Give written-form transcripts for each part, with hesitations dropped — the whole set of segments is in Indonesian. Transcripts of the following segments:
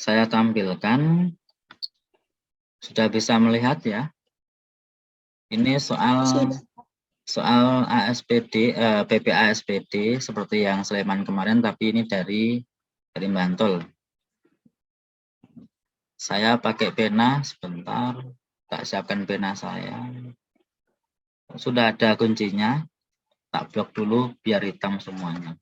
Saya tampilkan. Sudah bisa melihat ya. Ini soal ASPD, PPASPD seperti yang Sleman kemarin, tapi ini dari Bantul. Saya pakai pena sebentar, tak siapkan pena saya. Sudah ada kuncinya, tak blok dulu biar hitam semuanya.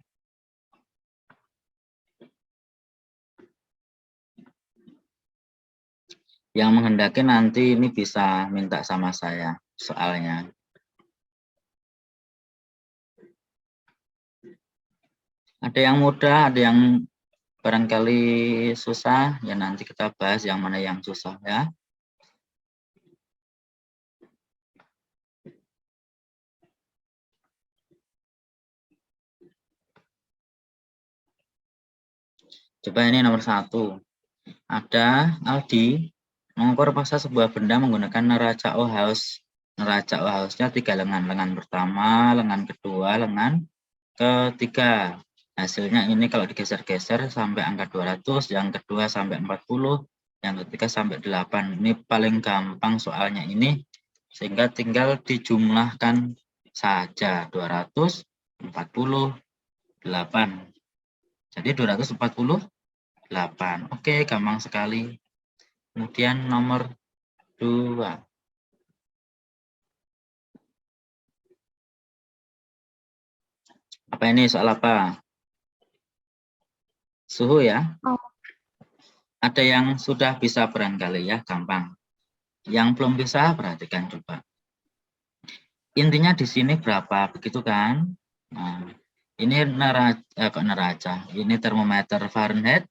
Yang menghendaki nanti ini bisa minta sama saya soalnya. Ada yang mudah, ada yang barangkali susah, ya nanti kita bahas yang mana yang susah ya. Coba ini nomor 1. Ada Aldi mengukur paksa sebuah benda menggunakan neraca Ohaus. Neraca Ohausnya 3 lengan. Lengan pertama, lengan kedua, lengan ketiga. Hasilnya ini kalau digeser-geser sampai angka 200, yang kedua sampai 40, yang ketiga sampai 8. Ini paling gampang soalnya ini, sehingga tinggal dijumlahkan saja 248. Jadi 248. Oke, gampang sekali. Kemudian nomor 2. Apa ini soal apa? Suhu ya. Ada yang sudah bisa barangkali ya, gampang. Yang belum bisa perhatikan coba. Intinya di sini berapa, begitu kan? Nah, ini neraca. Ini termometer Fahrenheit,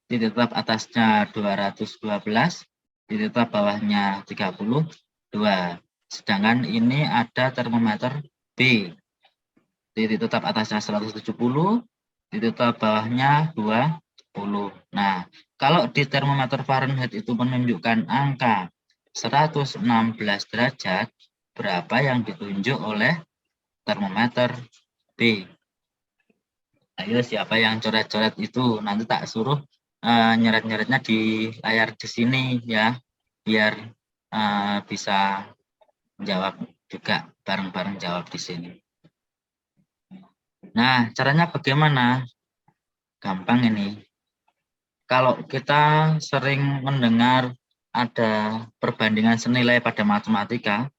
titik tetap atasnya 212, titik tetap bawahnya 32. Sedangkan ini ada termometer B, titik tetap atasnya 170, titik tetap bawahnya 20. Nah, kalau di termometer Fahrenheit itu menunjukkan angka 116 derajat, berapa yang ditunjuk oleh termometer B? Ayo, siapa yang coret-coret itu? Nanti tak suruh nyeret-nyeretnya di layar di sini ya, biar bisa jawab juga, bareng-bareng jawab di sini. Nah, caranya bagaimana? Gampang ini. Kalau kita sering mendengar ada perbandingan senilai pada matematika,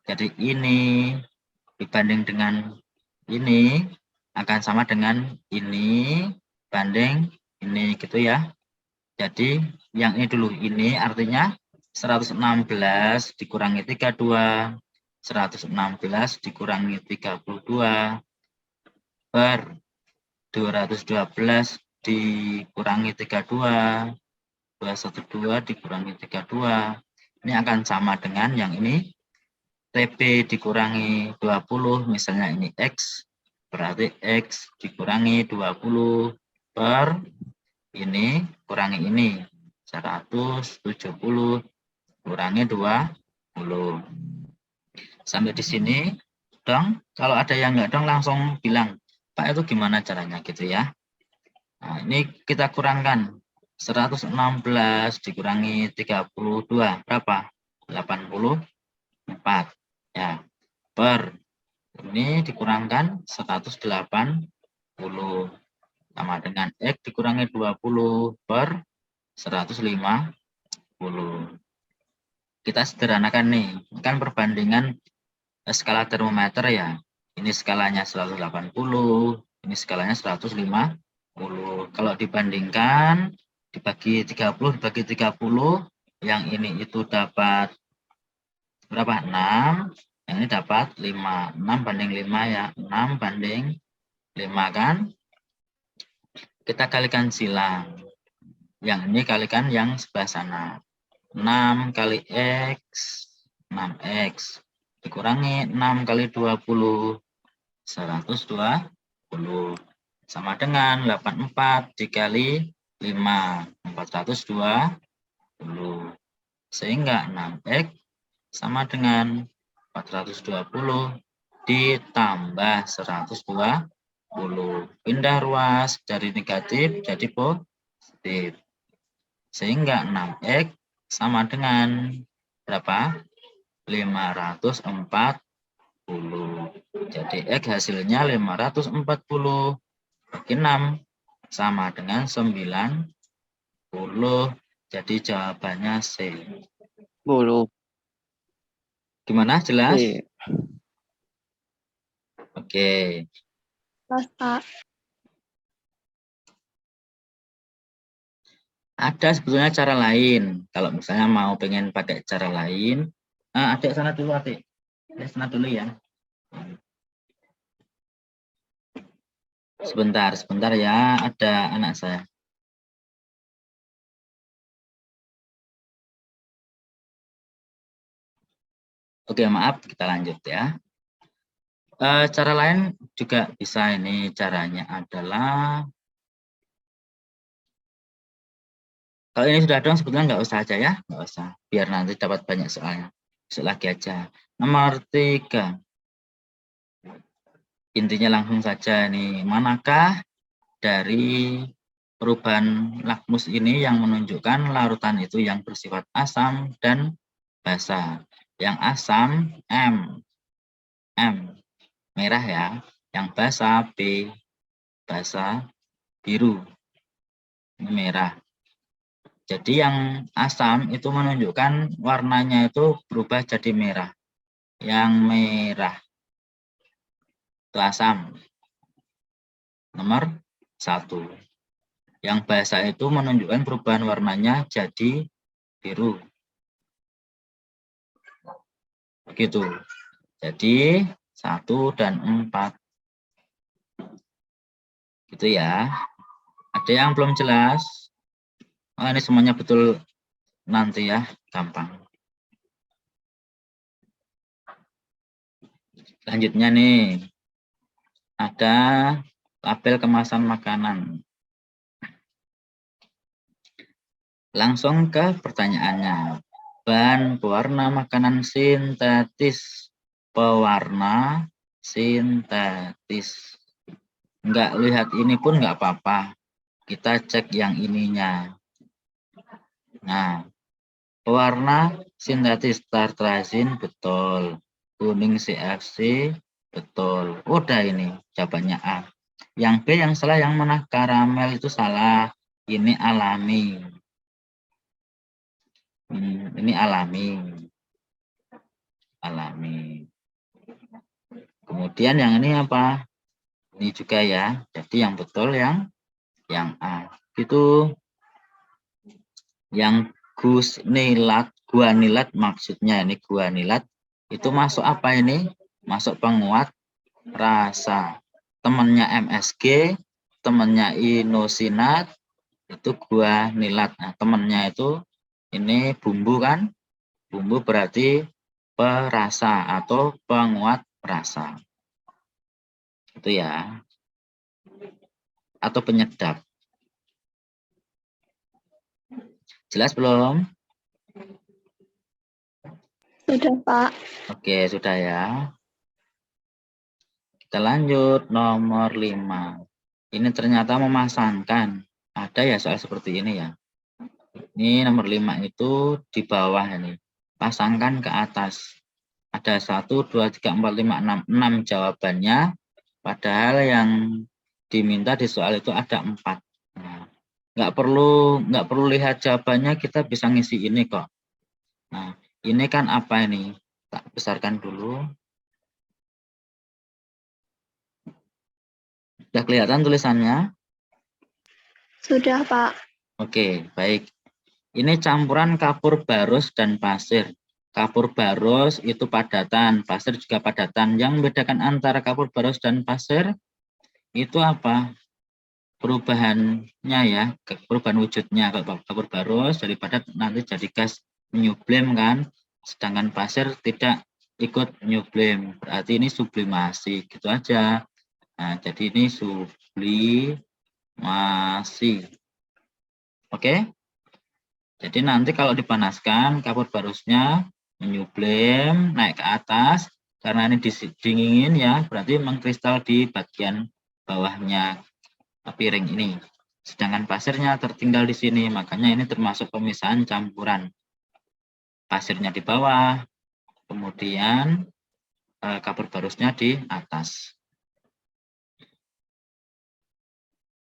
jadi ini dibanding dengan ini akan sama dengan ini banding ini, gitu ya. Jadi yang ini dulu, ini artinya 116 dikurangi 32, 116 dikurangi 32 per 212 dikurangi 32, 212 dikurangi 32. Ini akan sama dengan yang ini, TB dikurangi 20, misalnya ini X, berarti X dikurangi 20 per ini kurangi ini, 170 kurangi 20. Sampai di sini dong. Kalau ada yang enggak dong langsung bilang, Pak itu gimana caranya gitu ya. Nah, ini kita kurangkan 116 dikurangi 32 berapa? 84 ya, per ini dikurangkan 180 sama dengan X dikurangi 20 per 150. Kita sederhanakan nih, kan perbandingan skala termometer ya. Ini skalanya 180, ini skalanya 150. Kalau dibandingkan, dibagi 30, dibagi 30, yang ini itu dapat berapa? 6, yang ini dapat 5. 6 banding 5 ya, 6 banding 5 kan? Kita kalikan silang. Yang ini kalikan yang sebelah sana. 6 kali X, 6X. Dikurangi 6 kali 20, 120. Sama dengan 84 dikali 5, 420. Sehingga 6X sama dengan 420 ditambah 120. Pindah ruas dari negatif jadi positif. Sehingga 6X sama dengan berapa? 540. Jadi X hasilnya 540 bagi 6 sama dengan 90. Jadi jawabannya C. 10. Gimana, jelas? Iya. Oke. Jelas, Pak. Ada sebetulnya cara lain. Kalau misalnya mau pengen pakai cara lain, adik sana dulu, adik. Adik sana dulu ya. Sebentar ya, ada anak saya. Oke, maaf, kita lanjut ya. Cara lain juga bisa ini, caranya adalah, kalau ini sudah dong sebetulnya nggak usah aja ya, nggak usah. Biar nanti dapat banyak soalnya. Besok lagi aja. Nomor 3. Intinya langsung saja nih, manakah dari perubahan lakmus ini yang menunjukkan larutan itu yang bersifat asam dan basa. Yang asam M, merah ya. Yang basa B, basa biru, ini merah. Jadi yang asam itu menunjukkan warnanya itu berubah jadi merah. Yang merah itu asam. Nomor 1. Yang basa itu menunjukkan perubahan warnanya jadi biru. Begitu. Jadi 1 dan 4. Gitu ya. Ada yang belum jelas? Oh, ini semuanya betul nanti ya, gampang. Selanjutnya nih, ada label kemasan makanan. Langsung ke pertanyaannya. Bahan pewarna makanan sintetis. Pewarna sintetis. Enggak lihat ini pun enggak apa-apa. Kita cek yang ininya. Nah, pewarna sintetis tartrazin betul. Kuning CFC betul. Udah ini jawabannya A. Yang B yang salah, yang mana karamel itu salah. Ini alami. Ini alami. Alami. Kemudian yang ini apa? Ini juga ya. Jadi yang betul yang A. Itu yang guanilat maksudnya ini guanilat itu masuk apa ini? Masuk penguat rasa. Temannya MSG, temannya inosinat, itu guanilat. Nah, temannya itu ini bumbu kan? Bumbu berarti perasa atau penguat rasa. Itu ya. Atau penyedap. Jelas belum? Sudah, Pak. Oke, sudah ya. Kita lanjut nomor 5. Ini ternyata memasangkan. Ada ya soal seperti ini ya. Ini nomor 5 itu di bawah ini. Pasangkan ke atas. Ada 1, 2, 3, 4, 5, 6. 6 jawabannya. Padahal yang diminta di soal itu ada 4. Nah, nggak perlu lihat jawabannya, kita bisa ngisi ini kok. Nah, ini kan apa ini? Tak besarkan dulu. Sudah kelihatan tulisannya? Sudah, Pak. Oke, baik. Ini campuran kapur barus dan pasir. Kapur barus itu padatan, pasir juga padatan. Yang membedakan antara kapur barus dan pasir itu apa? Perubahannya ya, perubahan wujudnya. Kalau kapur barus daripada nanti jadi gas menyublim kan, sedangkan pasir tidak ikut menyublim, berarti ini sublimasi, gitu aja. Nah, jadi ini sublimasi. Oke? Jadi nanti kalau dipanaskan, kapur barusnya menyublim, naik ke atas, karena ini dingin ya, berarti mengkristal di bagian bawahnya piring ini. Sedangkan pasirnya tertinggal di sini, makanya ini termasuk pemisahan campuran. Pasirnya di bawah, kemudian kapur barusnya di atas.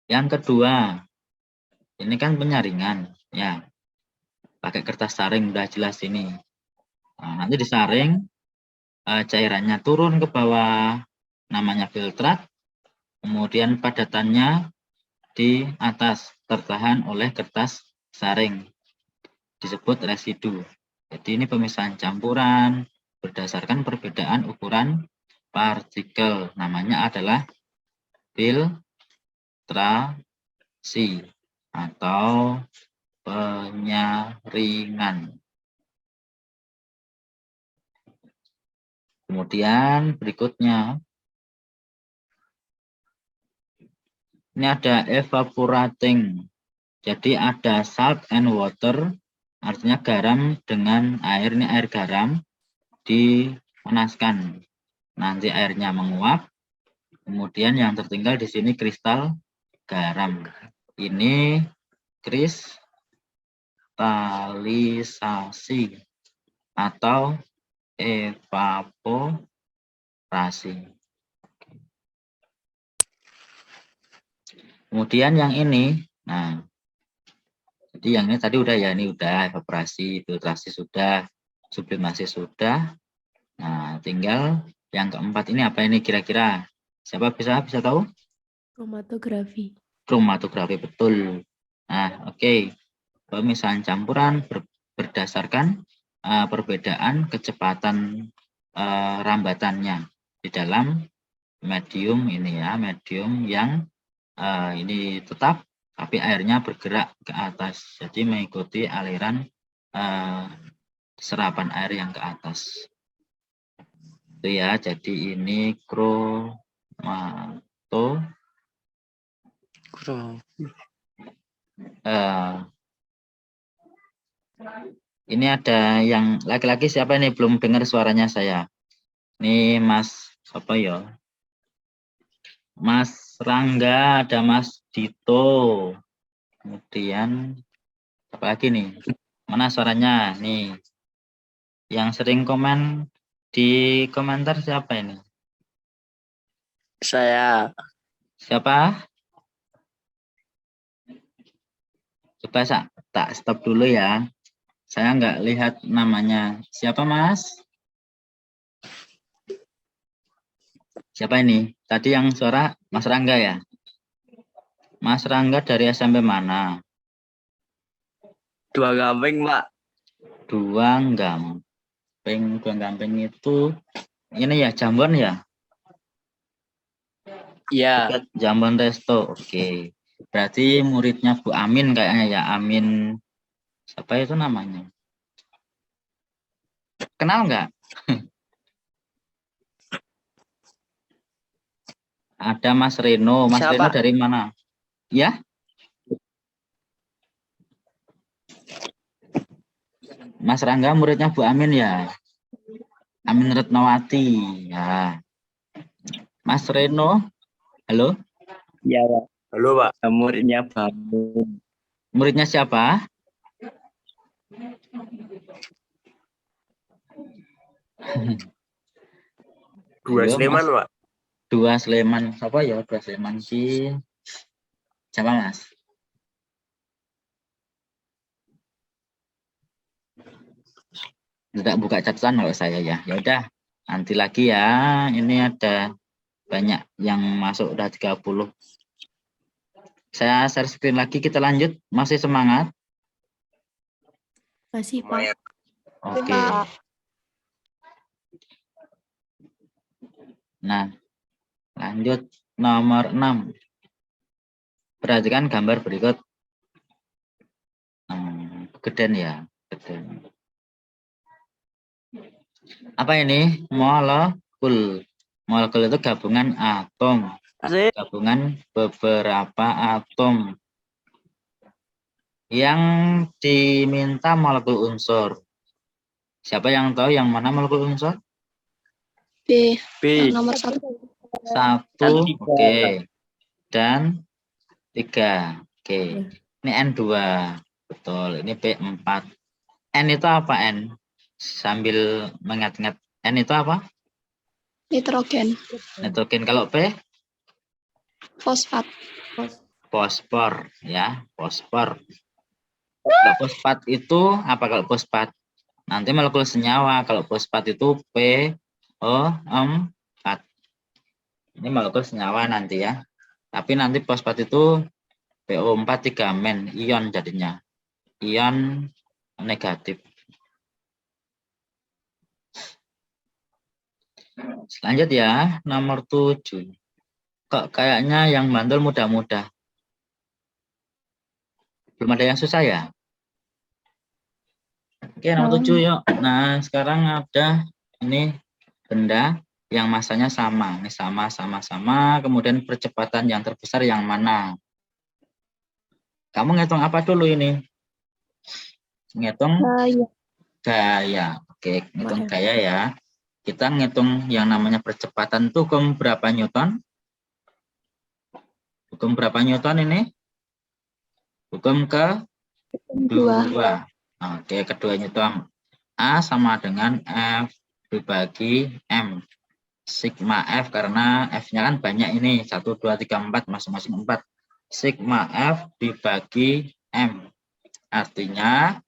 Yang kedua, ini kan penyaringan, ya. Pakai kertas saring udah jelas ini. Nah, nanti disaring, cairannya turun ke bawah, namanya filtrat. Kemudian padatannya di atas, tertahan oleh kertas saring, disebut residu. Jadi ini pemisahan campuran berdasarkan perbedaan ukuran partikel. Namanya adalah filtrasi atau penyaringan. Kemudian berikutnya, ini ada evaporating. Jadi ada salt and water, artinya garam dengan air. Ini air garam dipanaskan. Nanti airnya menguap. Kemudian yang tertinggal di sini kristal garam. Ini kristalisasi atau evaporasi. Kemudian yang ini, nah, jadi yang ini tadi udah ya, ini udah evaporasi, filtrasi sudah, sublimasi sudah. Nah, tinggal yang keempat ini apa ini kira-kira? Siapa bisa tahu? Kromatografi. Kromatografi, betul. Nah, oke. Pemisahan campuran berdasarkan perbedaan kecepatan rambatannya di dalam medium ini ya, medium yang ini tetap tapi airnya bergerak ke atas, jadi mengikuti aliran serapan air yang ke atas. Itu ya, jadi ini ini ada yang laki-laki siapa ini? Belum dengar suaranya saya. Ini Mas apa ya? Mas Rangga, ada Mas Dito. Kemudian apa lagi nih? Mana suaranya? Nih. Yang sering komen di komentar siapa ini? Saya. Siapa? Coba tak stop dulu ya. Saya nggak lihat namanya. Siapa Mas? Siapa ini? Tadi yang suara Mas Rangga ya? Mas Rangga dari SMP mana? Dua Gamping, Pak. Dua Gamping itu ini ya, Jambon ya? Iya. Jambon Resto. Oke. Berarti muridnya Bu Amin kayaknya ya, Amin. Siapa itu namanya? Kenal nggak? Ada Mas Reno. Mas Siapa? Reno dari mana? Ya? Mas Rangga muridnya Bu Amin ya? Amin Retnawati. Ya. Mas Reno. Halo? Iya, Pak. Halo, Pak. Muridnya Bamun. Muridnya siapa? Dua Ayo, Sleman, Mas. Pak. Dua Sleman. Siapa ya? Dua Sleman sih. Siapa Mas? Tidak buka catatan kalau saya ya. Ya udah, nanti lagi ya. Ini ada banyak yang masuk, udah 30. Saya share screen lagi, kita lanjut. Masih semangat? Masih, Pak. Oke. Nah, lanjut nomor 6. Perhatikan gambar berikut. Gedean ya, gedean. Apa ini? Molekul. Molekul itu gabungan atom. Gabungan beberapa atom yang diminta molekul unsur. Siapa yang tahu yang mana molekul unsur? B. B. Yang nomor 1. 1, oke. Dan 3. Oke. Ya. Ini N2. Betul. Ini P4. N itu apa N? Sambil mengingat-ingat. N itu apa? Nitrogen. Nitrogen. Kalau P? Fosfat. Fosfor. Ya, fosfor. Kalau fosfat itu apa kalau fosfat? Nanti molekul senyawa. Kalau fosfat itu PO4. Ini molekul senyawa nanti ya. Tapi nanti fosfat itu PO4 3 men, ion jadinya. Ion negatif. Lanjut ya, nomor 7. Kok kayaknya yang bantul mudah-mudah. Belum ada yang susah ya? Oke, nomor 7 yuk. Nah, sekarang ada ini benda yang masanya sama. Ini sama. Kemudian percepatan yang terbesar yang mana? Kamu ngitung apa dulu ini? Ngitung gaya. Oke, ngitung gaya ya. Kita ngitung yang namanya percepatan itu hukum berapa Newton? Hukum berapa Newton ini? Hukum kedua. Oke, kedua Newton. A sama dengan F dibagi M. Sigma F karena F-nya kan banyak ini. 1, 2, 3, 4, masing-masing 4. Sigma F dibagi M. Artinya,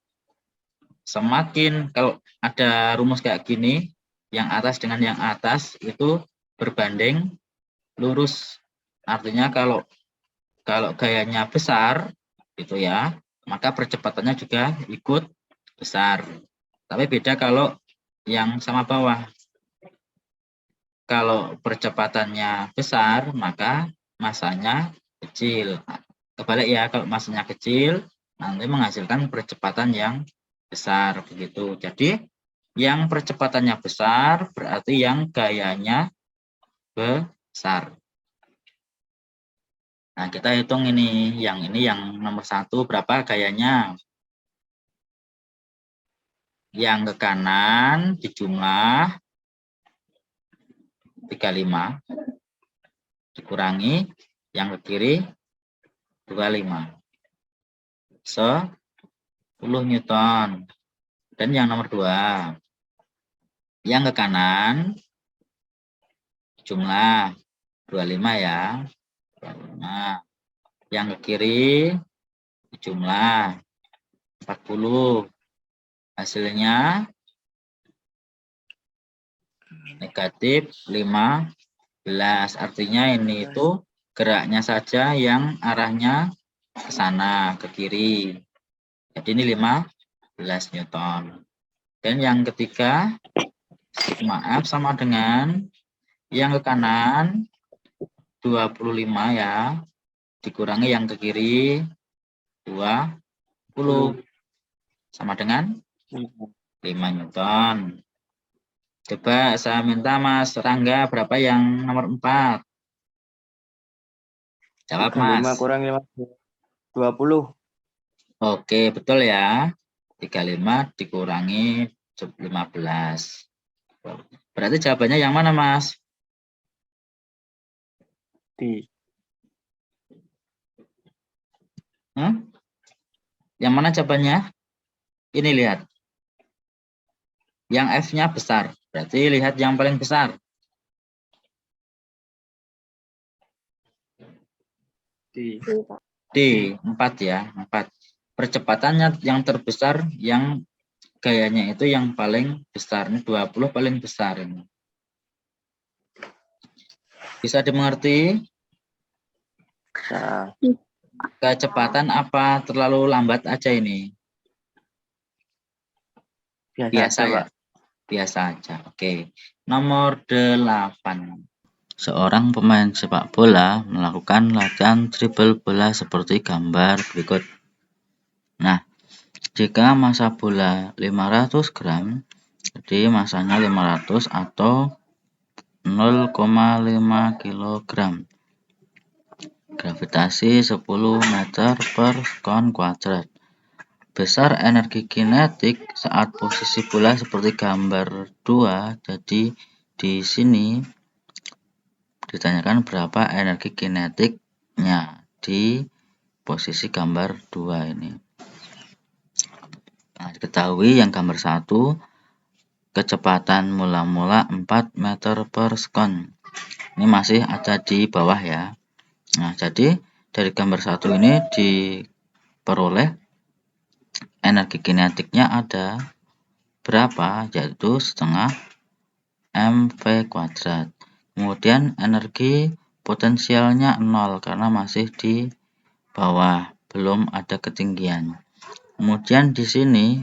semakin kalau ada rumus kayak gini, yang atas dengan yang atas itu berbanding lurus. Artinya kalau gayanya besar, gitu ya, maka percepatannya juga ikut besar. Tapi beda kalau yang sama bawah. Kalau percepatannya besar, maka masanya kecil. Kebalik ya, kalau masanya kecil, nanti menghasilkan percepatan yang besar. Begitu. Jadi, yang percepatannya besar, berarti yang gayanya besar. Nah, kita hitung ini yang nomor 1, berapa gayanya? Yang ke kanan dijumlah 35 dikurangi yang ke kiri 25. 10 Newton. Dan yang nomor 2. Yang ke kanan jumlah 25 ya. 25. Yang ke kiri jumlah 40. Hasilnya negatif 15. Artinya ini itu geraknya saja yang arahnya ke sana, ke kiri. Jadi ini 15 Newton. Dan yang ketiga, sigma F sama dengan yang ke kanan 25 ya, dikurangi yang ke kiri 20. Sama dengan 5 Newton. Coba saya minta Mas Rangga berapa yang nomor 4? Jawab Mas. 35 kurang 20. Oke, betul ya. 35 dikurangi 15. Berarti jawabannya yang mana, Mas? D. Yang mana jawabannya? Ini lihat. Yang F-nya besar. Berarti lihat yang paling besar. D, 4 ya. 4. Percepatannya yang terbesar, yang gayanya itu yang paling besar. Ini 20 paling besar ini. Bisa dimengerti? Nah, Kecepatan apa terlalu lambat aja ini? Biasa aja, ya? Pak. Biasa aja. Oke. Nomor 8. Seorang pemain sepak bola melakukan latihan dribble bola seperti gambar berikut. Nah, jika massa bola 500 gram, jadi massanya 500 atau 0,5 kg. Gravitasi 10 meter per sekon kuadrat. Besar energi kinetik saat posisi bola seperti gambar 2. Jadi di sini ditanyakan berapa energi kinetiknya di posisi gambar 2 ini. Nah, diketahui yang gambar 1 kecepatan mula-mula 4 meter per sekon. Ini masih ada di bawah ya. Nah, jadi dari gambar 1 ini diperoleh energi kinetiknya ada berapa? Yaitu setengah mv kuadrat. Kemudian energi potensialnya 0 karena masih di bawah, belum ada ketinggian. Kemudian di sini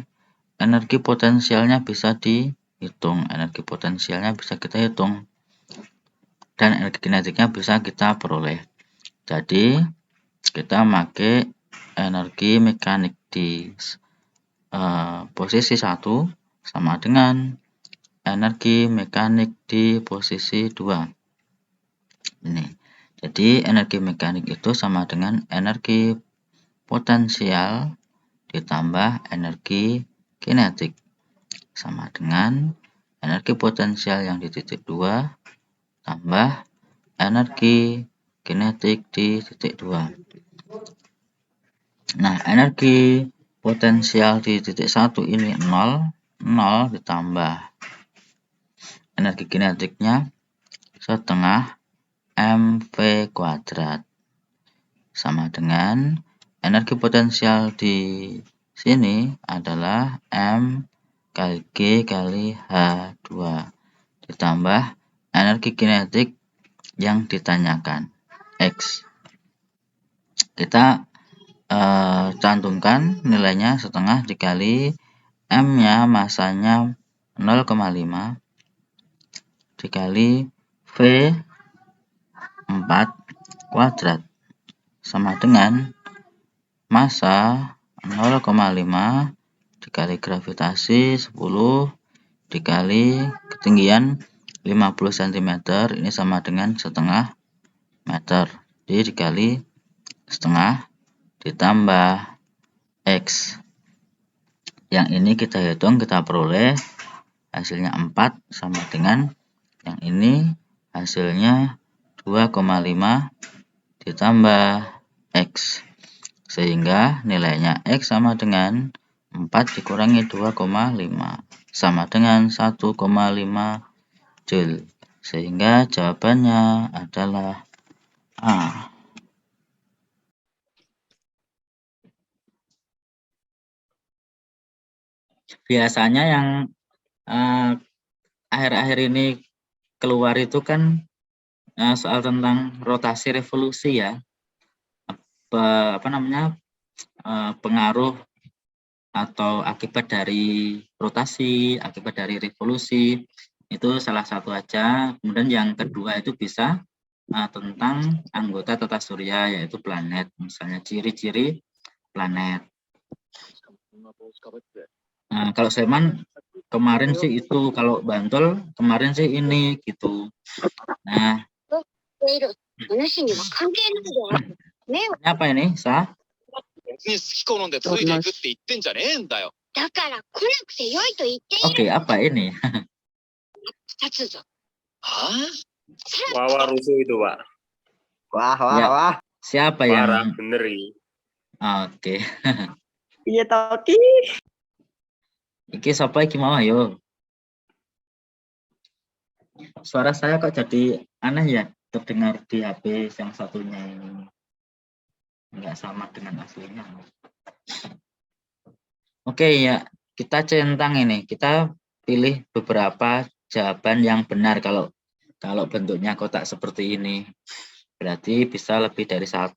energi potensialnya bisa dihitung, energi potensialnya bisa kita hitung, dan energi kinetiknya bisa kita peroleh. Jadi kita pakai energi mekanik di posisi 1 sama dengan energi mekanik di posisi 2. Ini. Jadi energi mekanik itu sama dengan energi potensial ditambah energi kinetik sama dengan energi potensial yang di titik 2 tambah energi kinetik di titik 2. Nah, energi potensial di titik 1 ini 0 ditambah energi kinetiknya setengah mv kuadrat sama dengan energi potensial di sini adalah M kali G kali H2 ditambah energi kinetik yang ditanyakan X. Kita cantumkan nilainya setengah dikali M-nya masanya 0,5 dikali V4 kuadrat sama dengan massa 0,5 dikali gravitasi 10 dikali ketinggian 50 cm, ini sama dengan setengah meter. Jadi dikali setengah ditambah X. Yang ini kita hitung, kita peroleh hasilnya 4 sama dengan yang ini hasilnya 2,5 ditambah X. Sehingga nilainya X sama dengan 4 dikurangi 2,5 sama dengan 1,5 Joule. Sehingga jawabannya adalah A. Biasanya yang akhir-akhir ini keluar itu kan soal tentang rotasi revolusi ya. Pengaruh atau akibat dari rotasi, akibat dari revolusi, itu salah satu aja. Kemudian yang kedua itu bisa tentang anggota tata surya, yaitu planet, misalnya ciri-ciri planet. Kalau Seman kemarin sih itu, kalau Bantul kemarin sih ini gitu. Nah, ini apa ini, Sa? Oke, apa ini? Wah, rusuh itu, Pak. Wah. Siapa Parah, yang bener ini. Oke. Iya Toki. Iki siapa iki mau ayo. Suara saya kok jadi aneh ya, terdengar di HP yang satunya ini. Enggak sama dengan aslinya. Oke ya, kita centang ini. Kita pilih beberapa jawaban yang benar kalau bentuknya kotak seperti ini. Berarti bisa lebih dari 1.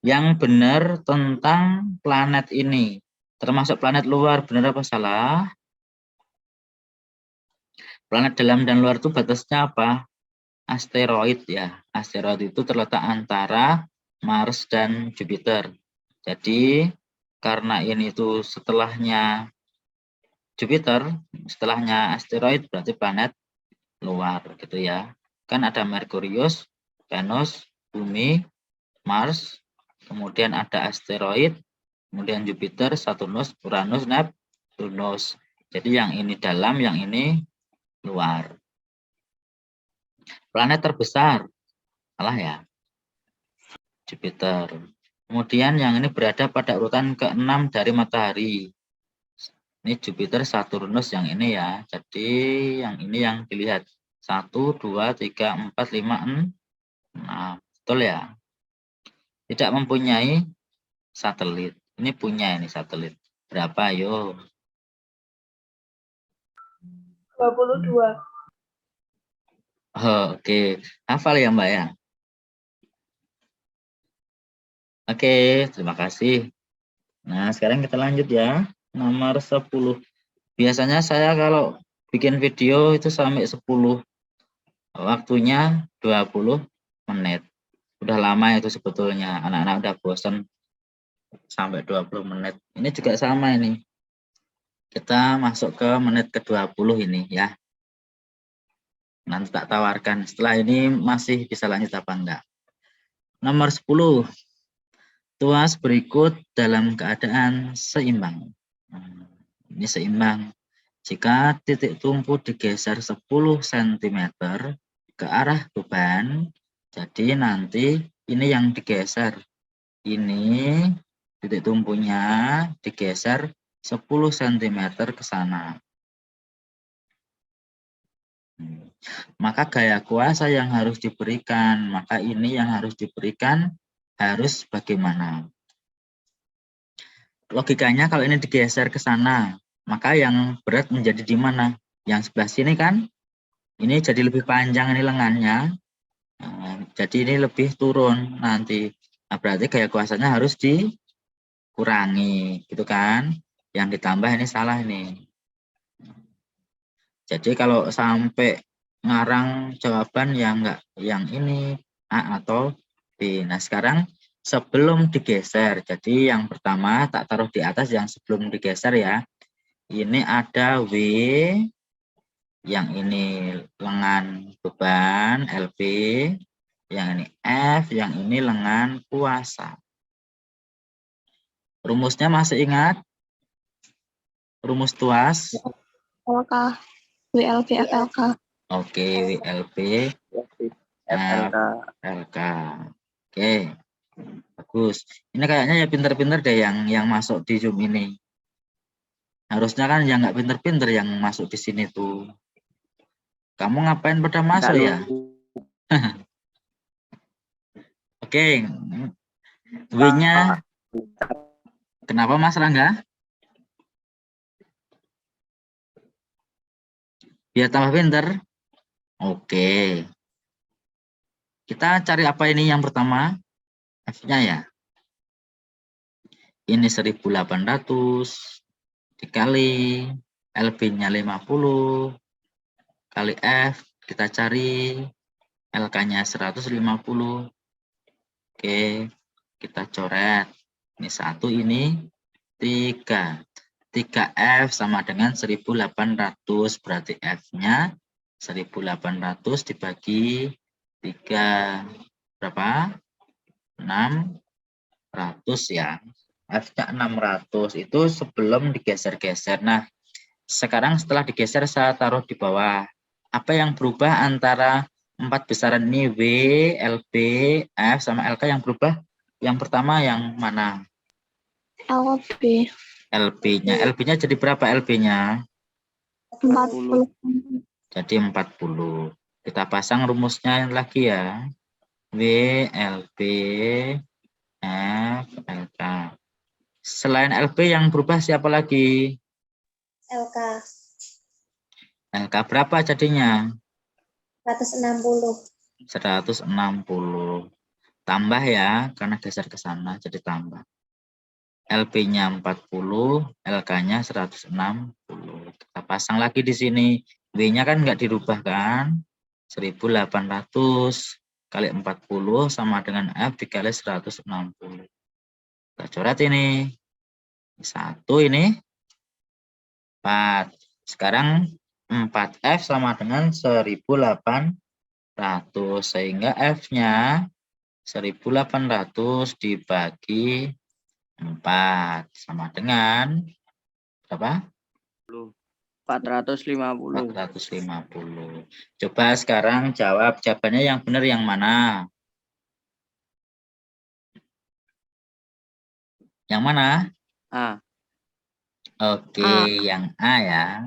Yang benar tentang planet ini. Termasuk planet luar, benar apa salah? Planet dalam dan luar itu batasnya apa? Asteroid ya. Asteroid itu terletak antara Mars dan Jupiter. Jadi karena ini tuh setelahnya Jupiter, setelahnya asteroid berarti planet luar gitu ya. Kan ada Merkurius, Venus, Bumi, Mars, kemudian ada asteroid, kemudian Jupiter, Saturnus, Uranus, Neptunus. Jadi yang ini dalam, yang ini luar. Planet terbesar, salah ya, Jupiter. Kemudian yang ini berada pada urutan ke-6 dari matahari. Ini Jupiter, Saturnus yang ini ya. Jadi yang ini yang dilihat. 1, 2, 3, 4, 5, 6. Nah, betul ya. Tidak mempunyai satelit. Ini punya ini satelit. Berapa? Ayo. 22. Oh, oke. Hafal ya Mbak ya. Oke, terima kasih. Nah, sekarang kita lanjut ya. Nomor 10. Biasanya saya kalau bikin video itu sampai 10. Waktunya 20 menit. Udah lama itu sebetulnya. Anak-anak udah bosan sampai 20 menit. Ini juga sama ini. Kita masuk ke menit ke-20 ini ya. Nanti tak tawarkan. Setelah ini masih bisa lanjut apa enggak. Nomor 10. Tuas berikut dalam keadaan seimbang. Ini seimbang. Jika titik tumpu digeser 10 cm ke arah beban, jadi nanti ini yang digeser. Ini titik tumpunya digeser 10 cm ke sana. Maka gaya kuasa yang harus diberikan, maka ini yang harus diberikan harus bagaimana? Logikanya kalau ini digeser ke sana, maka yang berat menjadi di mana? Yang sebelah sini kan? Ini jadi lebih panjang ini lengannya. Nah, jadi ini lebih turun nanti. Nah, berarti gaya kuasanya harus dikurangi, gitu kan? Yang ditambah ini salah ini. Jadi kalau sampai ngarang jawaban yang enggak yang ini A atau B. Nah, sekarang sebelum digeser. Jadi yang pertama tak taruh di atas yang sebelum digeser ya. Ini ada W, yang ini lengan beban LP, yang ini F, yang ini lengan kuasa. Rumusnya masih ingat? Rumus tuas? LK, WLB, FLK. Oke, WLP, FLK. FLK. Oke, bagus. Ini kayaknya ya pinter-pinter deh yang masuk di Zoom ini. Harusnya kan yang nggak pinter-pinter yang masuk di sini tuh. Kamu ngapain pada masuk ya? Oke, W-nya kenapa Mas Rangga? Biar tambah pinter. Oke. Kita cari apa ini yang pertama? F-nya ya. Ini 1800 dikali LB-nya 50 kali F, kita cari LK-nya 150. Oke, kita coret. Ini 1, ini 3. 3F sama dengan 1800, berarti F-nya 1800 dibagi 3. Berapa? 600 ya. F-nya 600 itu sebelum digeser-geser. Nah, sekarang setelah digeser saya taruh di bawah. Apa yang berubah antara 4 besaran ini W, LB, F sama LK yang berubah? Yang pertama yang mana? LB, LB-nya. LB-nya jadi berapa LB-nya? 40. Jadi 40. Kita pasang rumusnya lagi ya. W, LB, F, LK. Selain LB yang berubah siapa lagi? LK LK berapa jadinya? 160. 160. Tambah ya, karena geser ke sana jadi tambah. LB-nya 40, LK-nya 160. Kita pasang lagi di sini. W-nya kan nggak dirubah kan? 1800 kali 40 sama dengan F dikali 160. Kita coret ini. 1 ini 4. Sekarang 4F sama dengan 1800. Sehingga F-nya 1800 dibagi 4 sama dengan berapa? 450. 450. Coba sekarang jawab, jawabannya yang benar yang mana? Yang mana? A. Oke, A. yang A ya.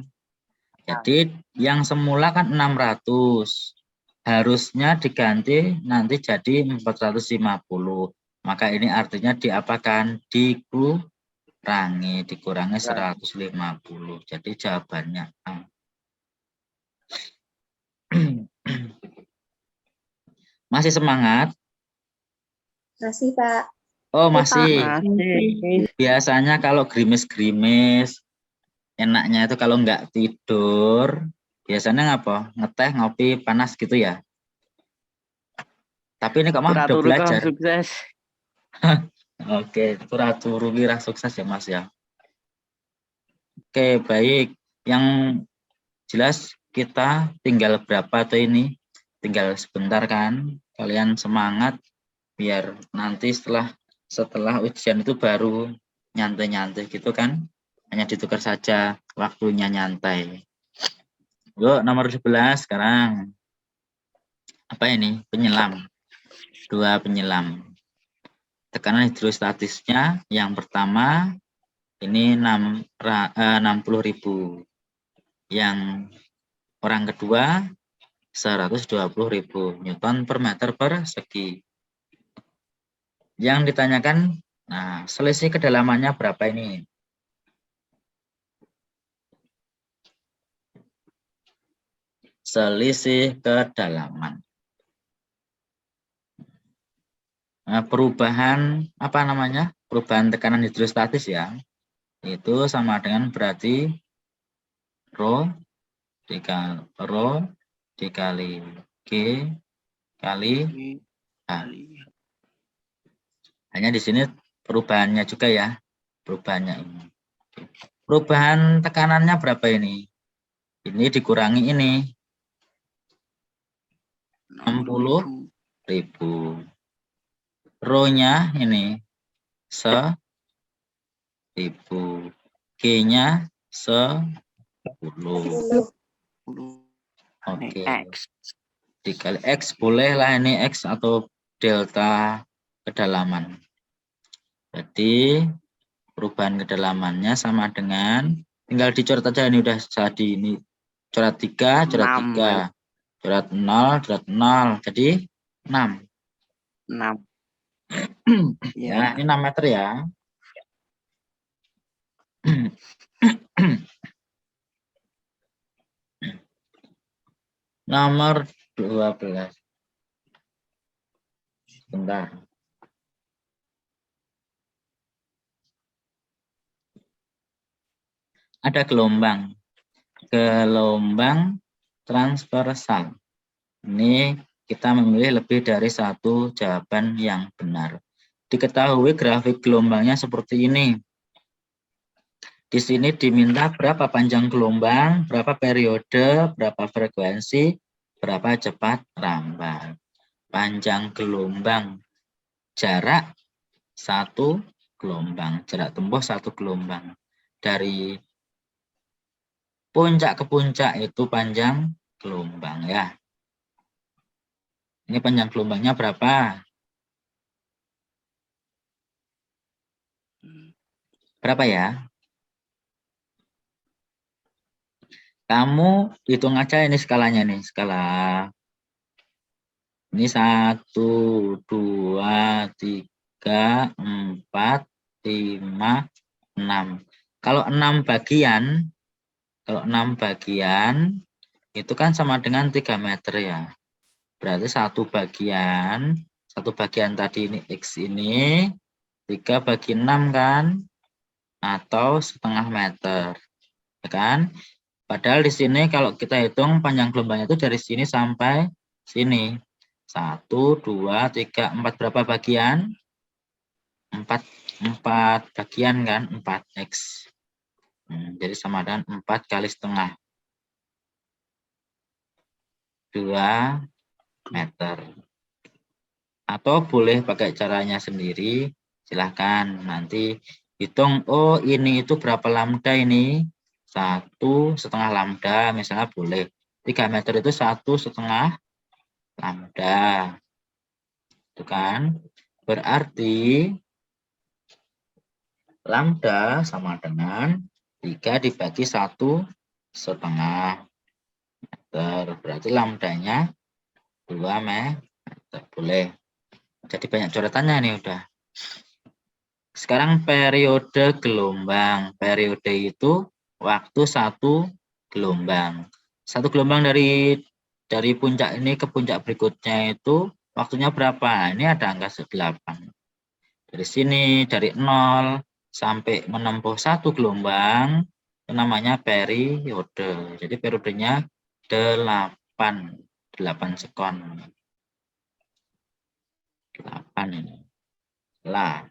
Jadi yang semula kan 600. Harusnya diganti nanti jadi 450. Maka ini artinya diapakan? Dikurangi 150. Jadi jawabannya A. Masih semangat? Masih, Pak. Oh, Masih, masih. Pak. Masih. Biasanya kalau gerimis-gerimis, enaknya itu kalau nggak tidur, biasanya ngapa? Ngeteh, ngopi, panas gitu ya. Tapi ini kamu udah Turu-turu kah belajar. sukses. Oke, turu wira sukses ya Mas ya. Oke, baik. Yang jelas kita tinggal berapa tuh ini? Tinggal sebentar kan. Kalian semangat biar nanti setelah ujian itu baru nyantai-nyantai gitu kan. Hanya ditukar saja waktunya nyantai. Yuk, nomor 11 sekarang. Apa ini? Penyelam. 2 penyelam. Tekanan hidrostatisnya yang pertama ini 60.000. Yang orang kedua 120.000 Newton per meter persegi. Yang ditanyakan, nah selisih kedalamannya berapa ini? Selisih kedalaman. Nah, perubahan apa namanya? Perubahan tekanan hidrostatis ya. Itu sama dengan berarti rho dikali G kali H. Hanya di sini perubahannya juga ya. Perubahannya ini. Perubahan tekanannya berapa ini? Ini dikurangi ini. 60.000. Rho-nya ini 1.000. G-nya 10. 10. Oke. X. Dikali X bolehlah ini X atau delta kedalaman. Jadi perubahan kedalamannya sama dengan tinggal dicoret aja ini udah jadi ini coret 3, coret 3, coret 0, coret 0. Jadi 6. 6. Ya, ini 6 meter ya. Nomor 12. Sebentar. Ada gelombang. Gelombang transversal. Ini kita memilih lebih dari satu jawaban yang benar. Diketahui grafik gelombangnya seperti ini. Di sini diminta berapa panjang gelombang, berapa periode, berapa frekuensi, berapa cepat rambat. Panjang gelombang, jarak 1 gelombang, jarak tempuh 1 gelombang. Dari puncak ke puncak itu panjang gelombang ya. Ini panjang gelombangnya berapa? Berapa ya? Kamu hitung aja ini skalanya nih, skala. Ini 1, 2, 3, 4, 5, 6. Kalau 6 bagian itu kan sama dengan 3 meter ya. Berarti satu bagian tadi ini X ini 3 bagi 6 kan? Atau setengah meter. Ya kan? Padahal di sini kalau kita hitung panjang gelombangnya itu dari sini sampai sini. 1, 2, 3, 4 berapa bagian? 4 bagian kan? 4X. Jadi sama dengan 4 kali setengah. 2 meter. Atau boleh pakai caranya sendiri. Silahkan nanti hitung. Oh ini itu berapa lambda ini? 1,5 lambda misalnya boleh. 3 meter itu 1,5 lambda. Itu kan. Berarti Lambda sama dengan 3 dibagi 1/2 meter. Berarti lambdanya 2 meter. Boleh. Jadi banyak coretannya nih udah. Sekarang periode gelombang. Periode itu waktu 1 gelombang. 1 gelombang dari puncak ini ke puncak berikutnya itu waktunya berapa? Ini ada angka 8. Dari sini, dari 0 sampai menempuh 1 gelombang, itu namanya periode. Jadi periodenya 8 sekon. 8 ini. Lah,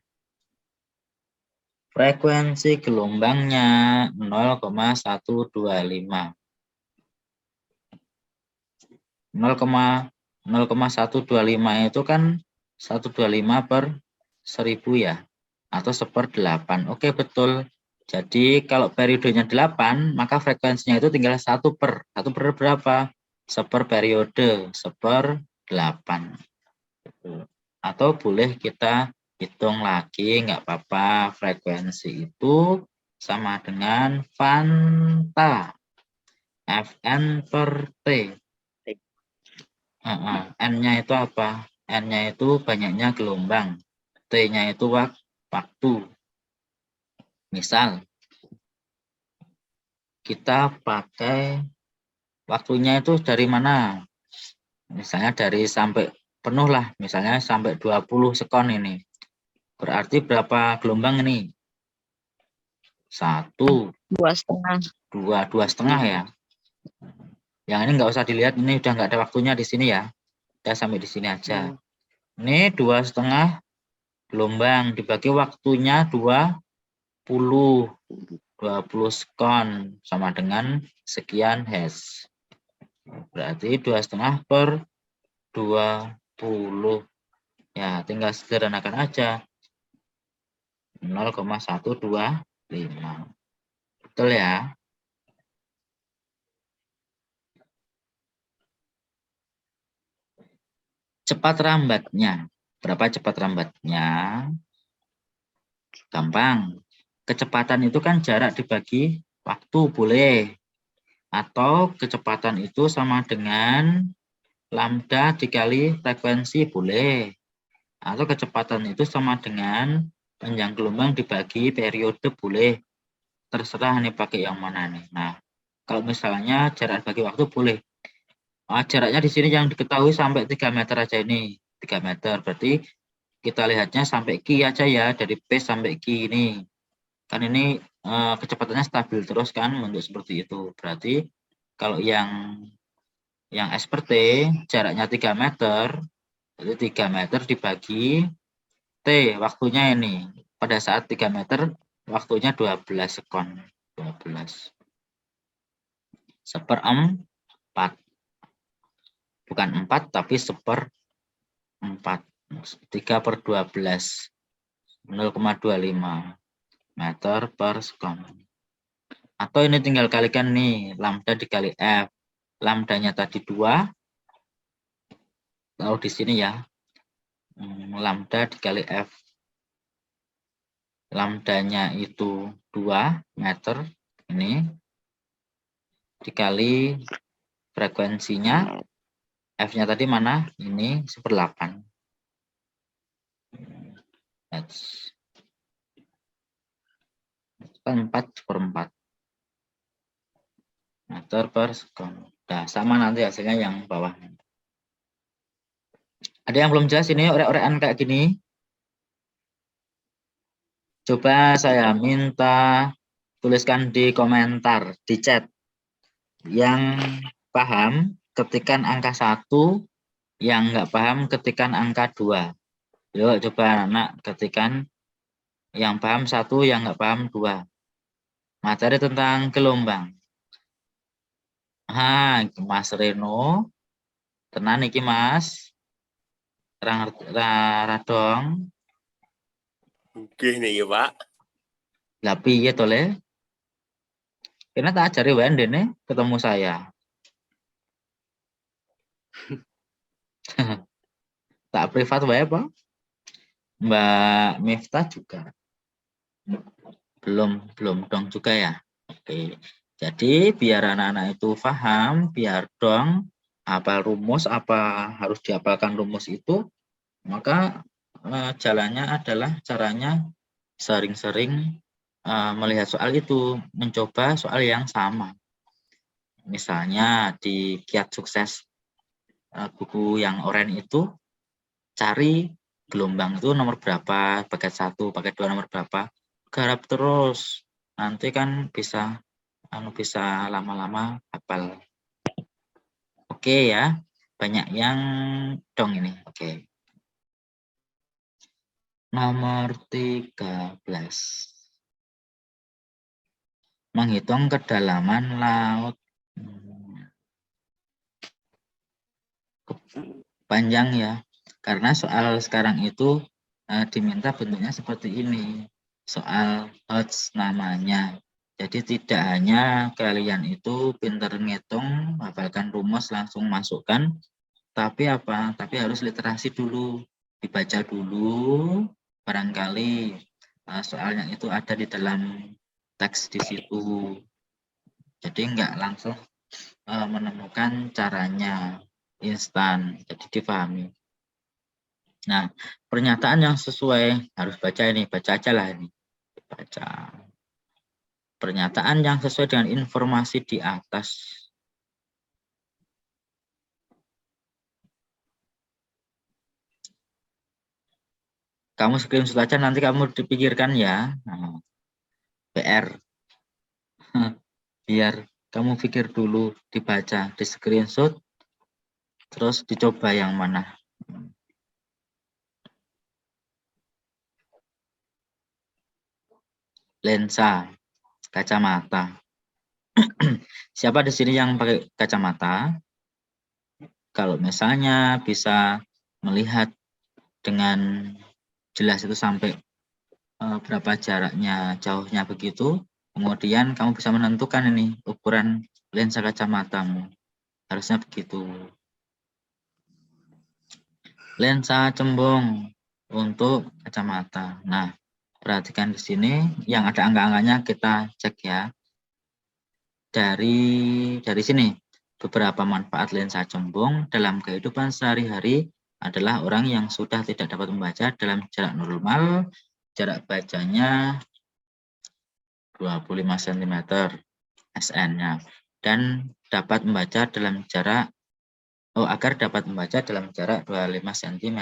frekuensi gelombangnya 0,125. 0,125 itu kan 125/1000 ya, atau 1/8. Oke, betul. Jadi kalau periodenya 8, maka frekuensinya itu tinggal 1 per berapa? 1 periode, 1/8. Atau boleh kita hitung lagi, nggak apa-apa. Frekuensi itu sama dengan Fanta. Fn per T. N-nya itu apa? N-nya itu banyaknya gelombang. T-nya itu waktu. Misal, kita pakai waktunya itu dari mana? Misalnya dari sampai penuh lah. Misalnya sampai 20 sekon ini. Berarti berapa gelombang ini? 1, 2,5. 2, 2,5 ya. Yang ini nggak usah dilihat, ini udah nggak ada waktunya di sini ya. Udah sampai di sini aja. Ini 2,5 gelombang dibagi waktunya 20 sekon sama dengan sekian Hz. Berarti 2,5 per 20. Ya, tinggal sederhanakan aja. 0,125. Betul ya? Cepat rambatnya. Berapa cepat rambatnya? Gampang. Kecepatan itu kan jarak dibagi waktu, boleh. Atau kecepatan itu sama dengan lambda dikali frekuensi, boleh. Atau kecepatan itu sama dengan panjang gelombang dibagi periode, boleh. Terserah nih pakai yang mana nih. Nah, kalau misalnya jarak bagi waktu boleh. Jaraknya di sini yang diketahui sampai 3 meter aja ini. 3 meter, berarti kita lihatnya sampai Q aja ya, dari P sampai Q ini. Kan ini kecepatannya stabil terus kan, bentuk seperti itu. Berarti kalau yang S per T, jaraknya 3 meter, itu 3 meter dibagi T, waktunya ini. Pada saat 3 meter, waktunya 12 sekon. 12. 1/4. Bukan 4, tapi 1/4. 3/12. 0,25 meter per sekon. Atau ini tinggal kalikan nih, lambda dikali F. Lambdanya tadi 2. Lalu di sini ya, lambda dikali F. Lambdanya itu 2 meter. Ini. Dikali frekuensinya. F-nya tadi mana? Ini 1/8. 4/4 meter per sekon. Nah, sama nanti hasilnya yang bawah. Ada yang belum jelas ini orek-orekan kayak gini? Coba saya minta tuliskan di komentar, di chat. Yang paham ketikkan angka 1, yang nggak paham ketikkan angka 2. Yuk coba anak ketikkan yang paham 1, yang nggak paham 2. Materi tentang gelombang. Mas Reno. Tenan iki Mas. Radong. Oke nih ya Pak. Lah piye to Le? Kena tak ajari wae ndene ketemu saya. Tak privat wae apa? Mbak Miftah juga. Belum dong juga ya. Oke. Jadi biar anak-anak itu paham, biar dong hafal rumus, apa harus dihafalkan rumus itu, maka jalannya adalah caranya sering-sering melihat soal itu, mencoba soal yang sama. Misalnya di Kiat Sukses buku yang oranye itu, cari gelombang itu nomor berapa, paket 1, paket 2 nomor berapa, garap terus. Nanti kan bisa lama-lama hafal. Oke ya, banyak yang dong ini. Oke. Nomor 13. Menghitung kedalaman laut. Panjang ya, karena soal sekarang itu diminta bentuknya seperti ini. Soal HOTS namanya. Jadi tidak hanya kalian itu pintar ngitung, hafalkan rumus langsung masukkan, tapi apa? Tapi harus literasi dulu, dibaca dulu, barangkali soalnya itu ada di dalam teks di situ. Jadi enggak langsung menemukan caranya instan, jadi dipahami. Nah, pernyataan yang sesuai harus baca ini, baca aja lah ini. Baca. Pernyataan yang sesuai dengan informasi di atas. Kamu screenshot aja, nanti kamu dipikirkan ya. Nah, PR. Biar kamu pikir dulu, dibaca, di screenshot, terus dicoba yang mana. Lensa, kacamata. Siapa di sini yang pakai kacamata? Kalau misalnya bisa melihat dengan jelas itu sampai berapa jaraknya, jauhnya begitu, kemudian kamu bisa menentukan ini ukuran lensa kacamatamu. Harusnya begitu. Lensa cembung untuk kacamata. Nah, perhatikan di sini yang ada angka-angkanya kita cek ya. Dari sini beberapa manfaat lensa cembung dalam kehidupan sehari-hari adalah orang yang sudah tidak dapat membaca dalam jarak normal, jarak bacanya 25 cm SN-nya, dan dapat membaca dalam jarak agar dapat membaca dalam jarak 25 cm,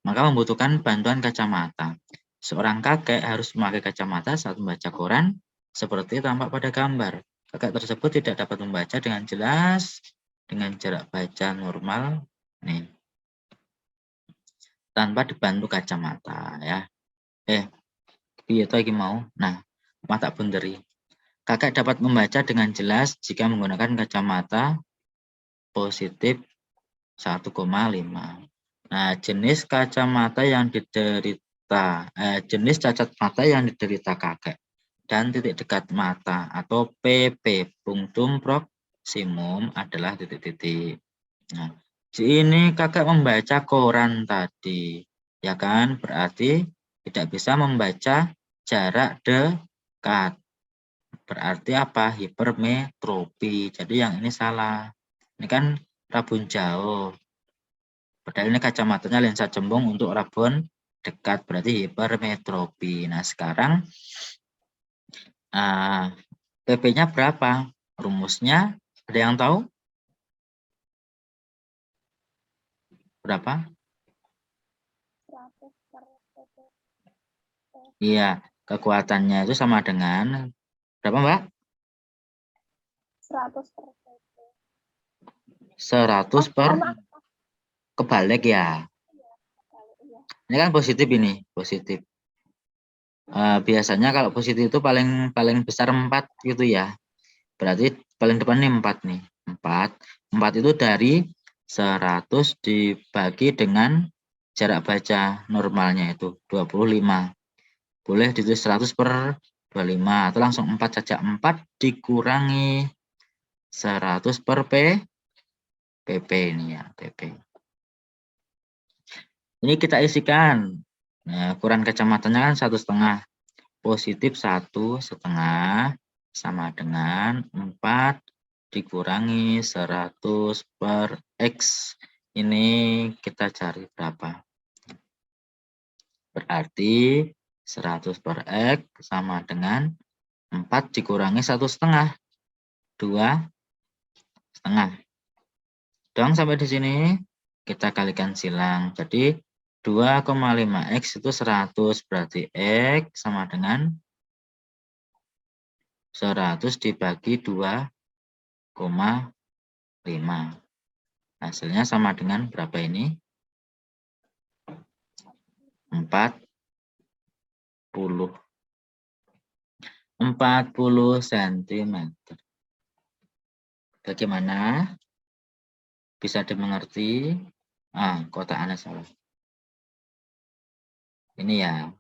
maka membutuhkan bantuan kacamata. Seorang kakek harus memakai kacamata saat membaca koran seperti tampak pada gambar. Kakek tersebut tidak dapat membaca dengan jelas dengan jarak baca normal nih, tanpa dibantu kacamata ya. Itu lagi mau. Nah, mata bunderi. Kakek dapat membaca dengan jelas jika menggunakan kacamata positif 1,5. Nah, jenis kacamata yang diderita, jenis cacat mata yang diderita kakek dan titik dekat mata atau PP punctum proximum adalah titik-titik. Nah, di ini kakek membaca koran tadi, ya kan? Berarti tidak bisa membaca jarak dekat. Berarti apa? Hipermetropi. Jadi yang ini salah. Ini kan rabun jauh. Padahal ini kacamatanya lensa cembung untuk rabun dekat, berarti hipermetropi. Nah, sekarang PP-nya berapa? Rumusnya ada yang tahu? Berapa? 100 per PP. Iya, kekuatannya itu sama dengan berapa, Mbak? 100 per PP. 100 per kebalik ya. Ini kan positif ini, positif. Biasanya kalau positif itu paling besar 4 gitu ya. Berarti paling depan nih 4 nih. 4 itu dari 100 dibagi dengan jarak baca normalnya itu 25. Boleh ditulis 100 per 25 atau langsung 4 saja. 4 dikurangi 100 per PP ini ya, PP. Ini kita isikan. Nah, ukuran kacamatanya kan 1,5. positif 1,5 sama dengan 4 dikurangi 100 per X. Ini kita cari berapa? Berarti 100 per X sama dengan 4 dikurangi 1,5. 2,5. Dong sampai di sini kita kalikan silang. Jadi 2,5X itu 100, berarti X sama dengan 100 dibagi 2,5. Hasilnya sama dengan berapa ini? 40 cm. Bagaimana? Bisa dimengerti? Kotakannya salah. Ini ya.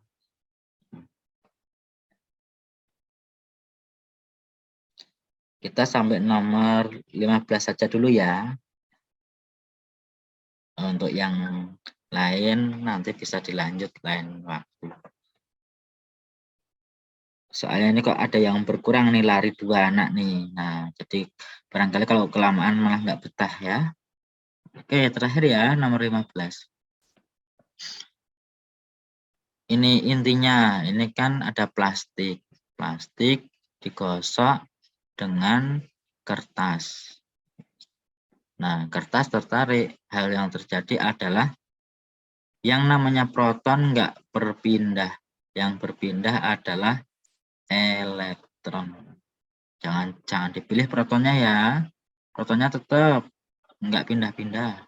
Kita sampai nomor 15 saja dulu ya. Untuk yang lain nanti bisa dilanjut lain waktu. Soalnya ini kok ada yang berkurang nih, lari 2 anak nih. Nah, jadi barangkali kalau kelamaan malah nggak betah ya. Oke, terakhir ya, nomor 15. Ini intinya, ini kan ada plastik. Plastik digosok dengan kertas. Nah, kertas tertarik. Hal yang terjadi adalah yang namanya proton nggak berpindah. Yang berpindah adalah elektron. Jangan dipilih protonnya ya. Protonnya tetap nggak pindah-pindah.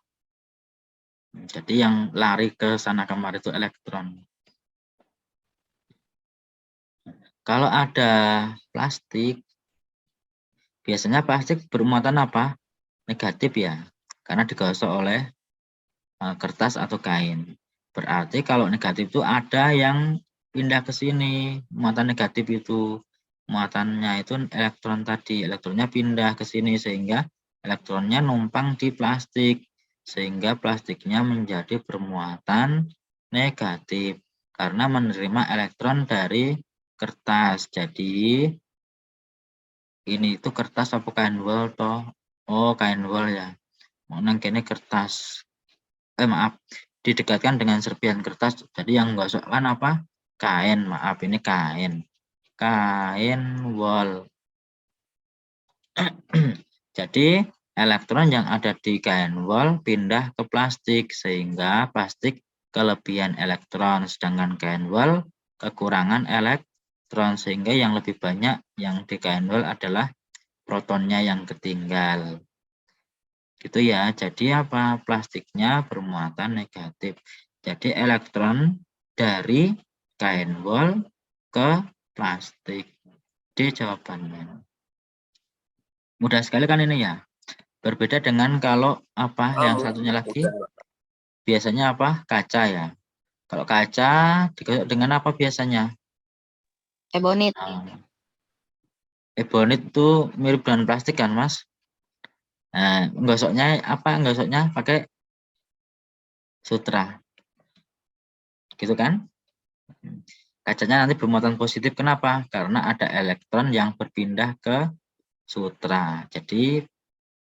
Jadi yang lari ke sana kemari itu elektron. Kalau ada plastik, biasanya plastik bermuatan apa? Negatif ya, karena digosok oleh kertas atau kain. Berarti kalau negatif itu ada yang pindah ke sini, muatan negatif itu. Muatannya itu elektron tadi, elektronnya pindah ke sini sehingga elektronnya numpang di plastik. Sehingga plastiknya menjadi bermuatan negatif karena menerima elektron dari kertas. Jadi ini itu kertas apa kain wol toh? Oh, kain wol ya. Nang kene kertas. Maaf, didekatkan dengan serpihan kertas. Jadi yang gosok kan apa? Kain, maaf ini kain. Kain wol. Jadi elektron yang ada di kain wol pindah ke plastik sehingga plastik kelebihan elektron, sedangkan kain wol kekurangan elektron sehingga yang lebih banyak yang di kain wol adalah protonnya yang ketinggal. Gitu ya. Jadi apa? Plastiknya bermuatan negatif. Jadi elektron dari kain wol ke plastik. D jawabannya. Mudah sekali kan ini ya. Berbeda dengan kalau apa yang satunya lagi. Biasanya apa? Kaca ya. Kalau kaca digosok dengan apa biasanya? Ebonit. Ebonit itu mirip dengan plastik kan, Mas? Nah, gosoknya apa? Gosoknya pakai sutra. Gitu kan? Kacanya nanti bermuatan positif. Kenapa? Karena ada elektron yang berpindah ke sutra. Jadi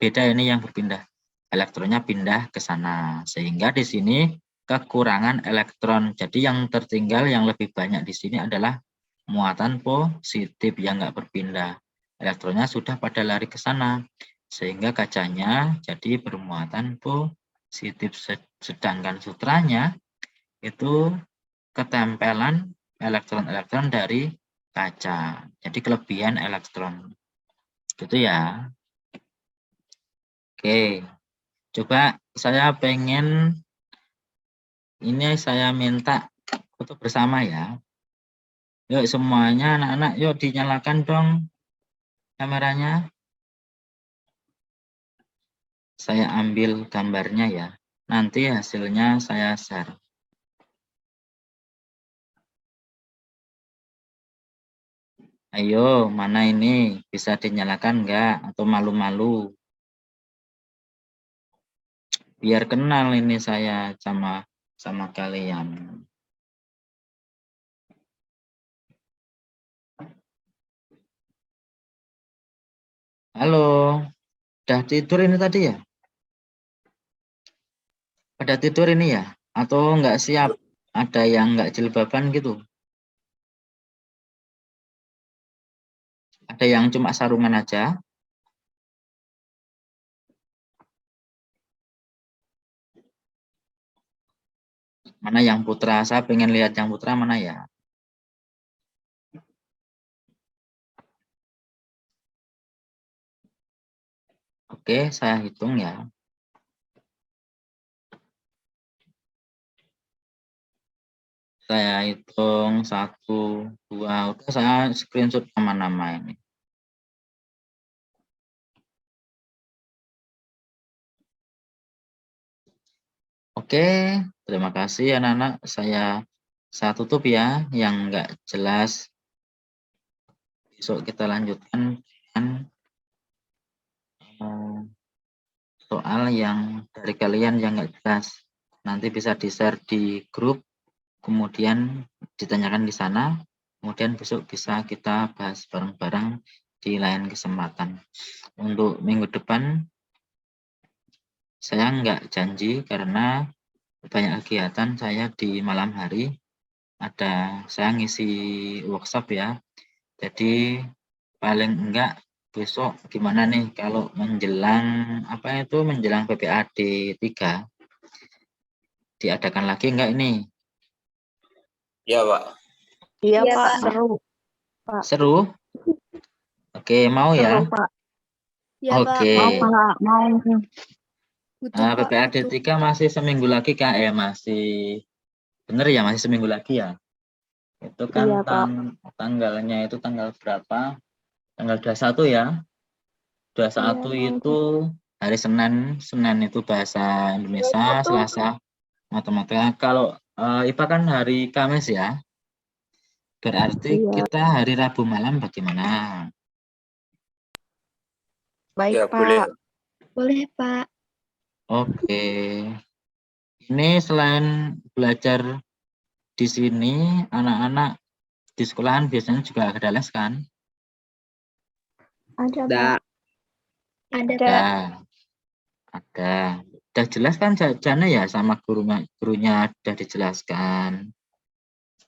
beda ini yang berpindah. Elektronnya pindah ke sana. Sehingga di sini kekurangan elektron. Jadi yang tertinggal yang lebih banyak di sini adalah muatan positif yang nggak berpindah. Elektronnya sudah pada lari ke sana. Sehingga kacanya jadi bermuatan positif. Sedangkan sutranya itu ketempelan elektron-elektron dari kaca. Jadi kelebihan elektron. Gitu ya. Oke. Coba saya pengen ini saya minta foto bersama ya. Yuk semuanya anak-anak yuk dinyalakan dong kameranya. Saya ambil gambarnya ya. Nanti hasilnya saya share. Ayo, mana ini? Bisa dinyalakan enggak? Atau malu-malu? Biar kenal ini saya sama kalian. Halo, udah tidur ini tadi ya? Pada tidur ini ya? Atau nggak siap? Ada yang nggak jilbaban gitu? Ada yang cuma sarungan aja? Mana yang putra? Saya pengen lihat yang putra mana ya? Oke, saya hitung ya. Saya hitung 1, 2. Udah saya screenshot nama-nama ini. Oke, terima kasih anak-anak. Saya tutup ya yang nggak jelas. Besok kita lanjutkan dengan soal yang dari kalian yang nggak jelas. Nanti bisa di-share di grup, kemudian ditanyakan di sana, kemudian besok bisa kita bahas bareng-bareng di lain kesempatan. Untuk minggu depan, saya nggak janji karena banyak kegiatan saya di malam hari. Saya ngisi workshop ya. Jadi paling enggak besok gimana nih kalau menjelang menjelang PPAD 3 diadakan lagi enggak ini? Ya, Pak. Iya, Iya, Pak. Pak. Seru. Seru? Oke, mau ya? Seru, Pak. Ya, Oke. Mau, Pak. Mau. Butuh, Pak. PPAD 3 masih seminggu lagi Kak ya, masih bener ya, masih seminggu lagi ya. Itu kan Iya, Pak. tanggalnya itu tanggal berapa? Tanggal 21 ya. 21 Iya, itu hari Senin. Senin itu bahasa Indonesia, Selasa matematika. Kalau IPA kan hari Kamis ya. Berarti Iya. kita hari Rabu malam bagaimana? Baik, Ya, Pak. boleh. Boleh, Pak. Oke. Ini selain belajar di sini, anak-anak di sekolahan biasanya juga ada les kan? Ada, Pak. Enggak. Ada, Ada. Pak. Ada. Udah jelas kan Jana ya sama gurunya udah dijelaskan.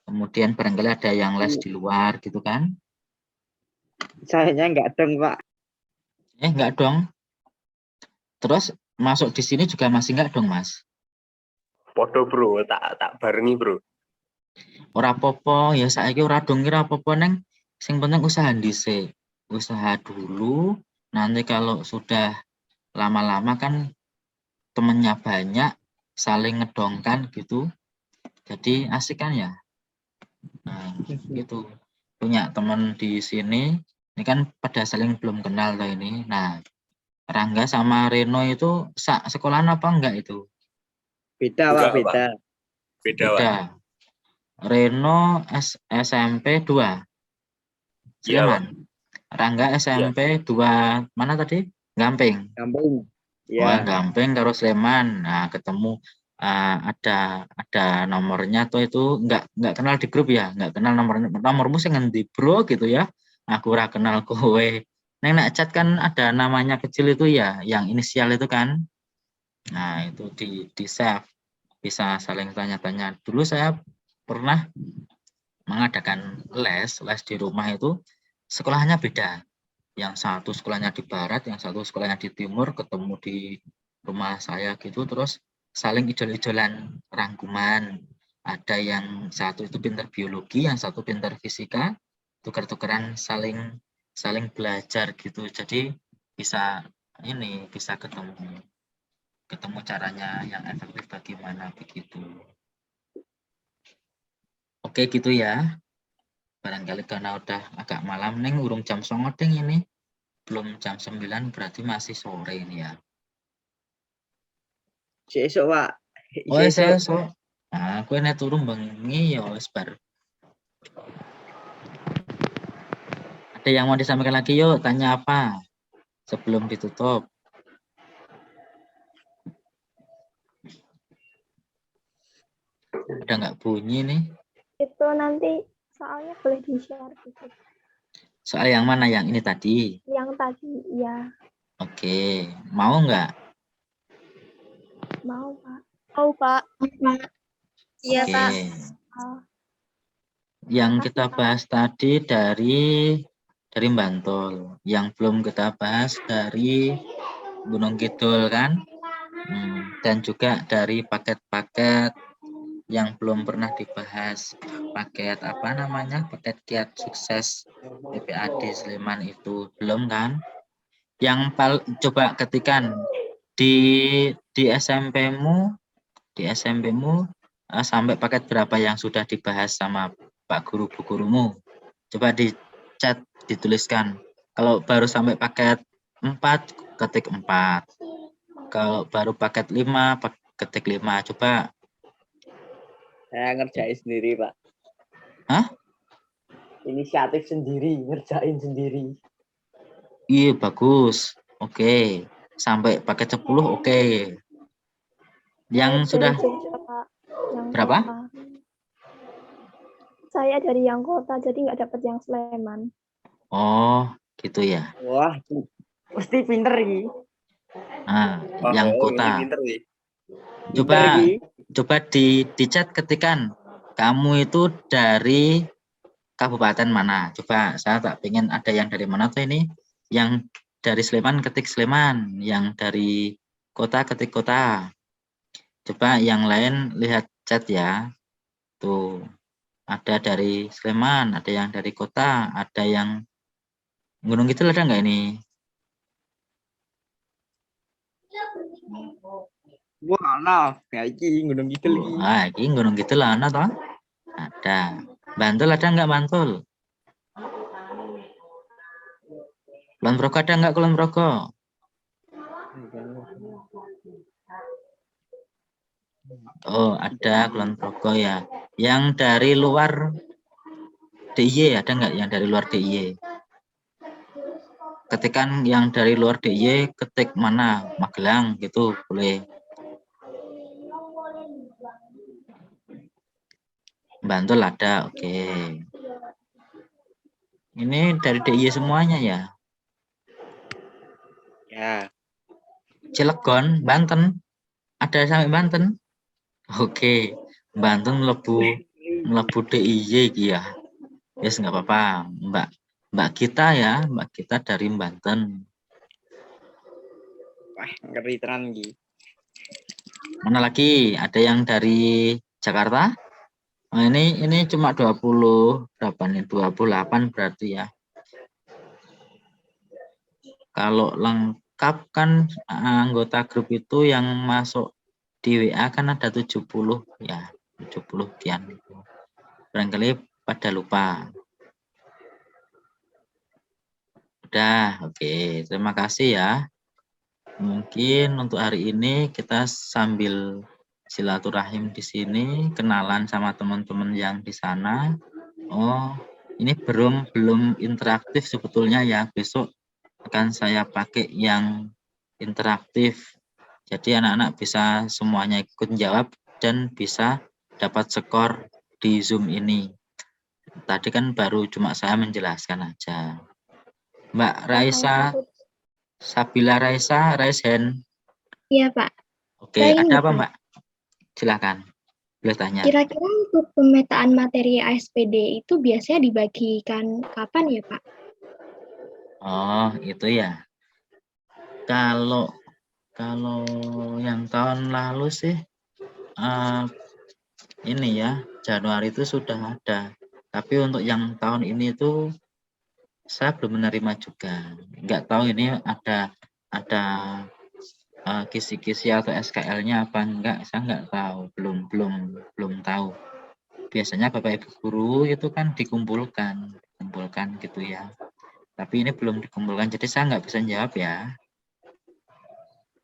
Kemudian barangkali ada yang les di luar gitu kan? Sayanya enggak dong, Pak. Enggak dong. Terus masuk di sini juga masih enggak dong, Mas? Podo, Bro. Tak barengi, Bro. Ora apa-apa, ya saiki ora dong kira apa-apa neng. Sing penting usaha dhisik. Usaha dulu, nanti kalau sudah lama-lama kan temennya banyak, saling ngedongkan gitu. Jadi asik kan ya? Nah, gitu. Punya teman di sini, ini kan pada saling belum kenal loh ini. Nah, Rangga sama Reno itu sekolahan apa enggak itu? Beda, Pak, Enggak, Pak. beda. Beda, Pak. Beda. Reno SMP 2 Iya, Pak. Sleman. Rangga SMP 2 mana tadi? Gamping. Kampung. Oh, Ya. Gamping karo Sleman. Nah, ketemu ada nomornya tuh itu enggak kenal di grup ya, enggak kenal nomormu sing ngendi bro gitu ya. Aku ora kenal kowe. Neng nak chat kan ada namanya kecil itu ya, yang inisial itu kan. Nah, itu di save bisa saling tanya-tanya. Dulu saya pernah mengadakan les di rumah itu sekolahnya beda. Yang satu sekolahnya di barat, yang satu sekolahnya di timur, ketemu di rumah saya gitu, terus saling idol-idolan rangkuman. Ada yang satu itu pintar biologi, yang satu pintar fisika, tukar-tukaran saling belajar gitu. Jadi bisa ketemu caranya yang efektif bagaimana begitu. Oke gitu ya. Barangkali karena udah agak malam neng urung jam 09.00 ding ini. Belum jam 9 berarti masih sore ini ya. Sesuk, Pak. Oh, Sesuk. esuk. Nah, aku nek turu bengi ya wis bar. Ada yang mau disampaikan lagi yuk, tanya apa? Sebelum ditutup. Udah nggak bunyi nih. Itu nanti soalnya boleh di-share gitu. Soal yang mana? Yang ini tadi? Yang tadi, ya. Oke. Mau nggak? Mau, Pak. Mau, Pak. Pak. Iya, Oke. Pak. Oh, Yang makasih, kita Pak. bahas tadi dari Bantul. Yang belum kita bahas dari Gunung Kidul kan? Dan juga dari paket-paket yang belum pernah dibahas. Paket apa namanya? Paket Kiat Sukses PPAD Sleman itu belum kan? Yang coba ketikan di SMP-mu sampai paket berapa yang sudah dibahas sama Pak Guru Bu Gurumu? Coba di chat dituliskan. Kalau baru sampai paket 4, ketik 4. Kalau baru paket 5, ketik 5. Coba. Saya ngerjain sendiri, Pak. Hah? Inisiatif sendiri, ngerjain sendiri. Iya, bagus. Oke. Sampai paket 10, oke. Yang Saya sudah dari Jogja, Pak. Yang berapa? kota. Saya dari yang kota, jadi nggak dapat yang Sleman. Oh, gitu ya. Wah, mesti pinter ini. Nah, Oh, yang ini kota. pinter nih. Coba di chat ketikan kamu itu dari kabupaten mana. Coba saya tak pengen ada yang dari mana tuh ini. Yang dari Sleman ketik Sleman, yang dari kota ketik kota. Coba yang lain lihat chat ya. Tuh. Ada dari Sleman, ada yang dari kota, ada yang Gunung Kidul, ada nggak ini? Wah, nah, kayak ini Gunung Kidul iki. Ini Gunung Kidul ana toh? Ada. Bantul ada nggak Bantul? Kulon Progo ada nggak Kulon Progo? Oh, ada Kulon Progo ya. Yang dari luar DIY ada nggak yang dari luar DIY? Ketikan yang dari luar DIY, ketik mana? Magelang gitu, boleh. Bantul ada, oke. Ini dari DIY semuanya ya? Ya. Cilegon, Banten, ada sampai Banten? Oke, Banten mlebu DIY ya. Yes, nggak apa-apa, Mbak kita ya, Mbak kita dari Banten. Wah, ngeri tenan iki. Mana lagi? Ada yang dari Jakarta? Nah, ini cuma 20 berapa nih? 28 berarti ya. Kalau lengkap kan anggota grup itu yang masuk di WA kan ada 70 ya, 70 sekian. Barangkali pada lupa. Udah, oke. Terima kasih ya. Mungkin untuk hari ini kita sambil silaturahim di sini, kenalan sama teman-teman yang di sana. Oh, ini belum interaktif sebetulnya ya. Besok akan saya pakai yang interaktif. Jadi anak-anak bisa semuanya ikut jawab dan bisa dapat skor di Zoom ini. Tadi kan baru cuma saya menjelaskan aja. Mbak Raisa, Sabila Raisa, raise hand. Iya, Pak. Oke, Saya ini, ada apa Pak. Mbak? Silakan, boleh tanya. Kira-kira untuk pemetaan materi ASPD itu biasanya dibagikan kapan ya, Pak? Oh, itu ya. Kalau yang tahun lalu sih, ini ya, Januari itu sudah ada. Tapi untuk yang tahun ini itu saya belum menerima juga. Nggak tahu ini ada kisi-kisi atau SKL-nya apa enggak, saya nggak tahu, belum tahu. Biasanya Bapak Ibu guru itu kan dikumpulkan gitu ya. Tapi ini belum dikumpulkan, jadi saya nggak bisa jawab ya.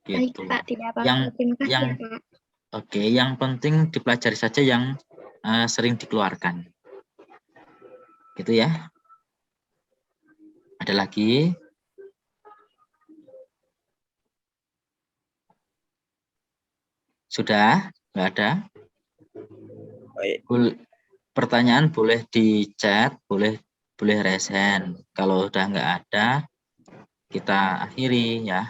Baik, Gitu. Pak. Tidak apa-apa. Terima kasih ya, Pak. Oke, yang penting dipelajari saja yang sering dikeluarkan. Gitu ya. Ada lagi? Sudah? Nggak ada? Baik. Pertanyaan boleh di chat, boleh boleh raise hand. Kalau udah nggak ada, kita akhiri ya.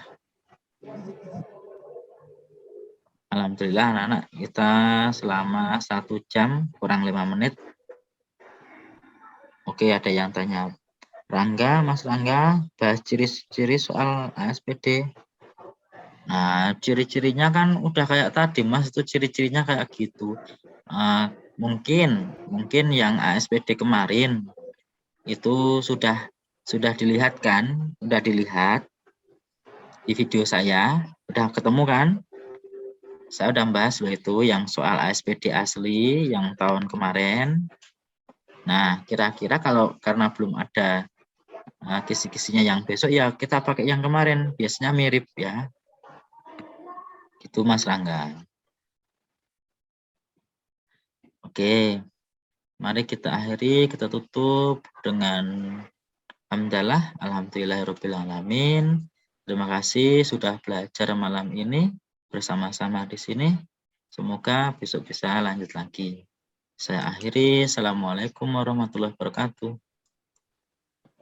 Alhamdulillah anak-anak kita selama 1 jam kurang 5 menit. Oke, ada yang tanya. Rangga, Mas Rangga, bahas ciri-ciri soal ASPD. Nah, ciri-cirinya kan udah kayak tadi, Mas, itu ciri-cirinya kayak gitu. Mungkin yang ASPD kemarin itu sudah dilihat kan? Sudah dilihat di video saya, udah ketemu kan? Saya udah bahas loh itu yang soal ASPD asli yang tahun kemarin. Nah, kira-kira kalau karena belum ada kisi-kisinya yang besok ya kita pakai yang kemarin, biasanya mirip ya. Gitu Mas Rangga. Oke. Mari kita akhiri, kita tutup dengan hamdalah, alhamdulillahirabbil alamin. Terima kasih sudah belajar malam ini bersama-sama di sini. Semoga besok bisa lanjut lagi. Saya akhiri. Assalamualaikum warahmatullahi wabarakatuh.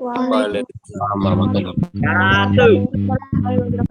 Waalaikumsalam Waalaikumsalam warahmatullahi wabarakatuh. warahmatullahi wabarakatuh.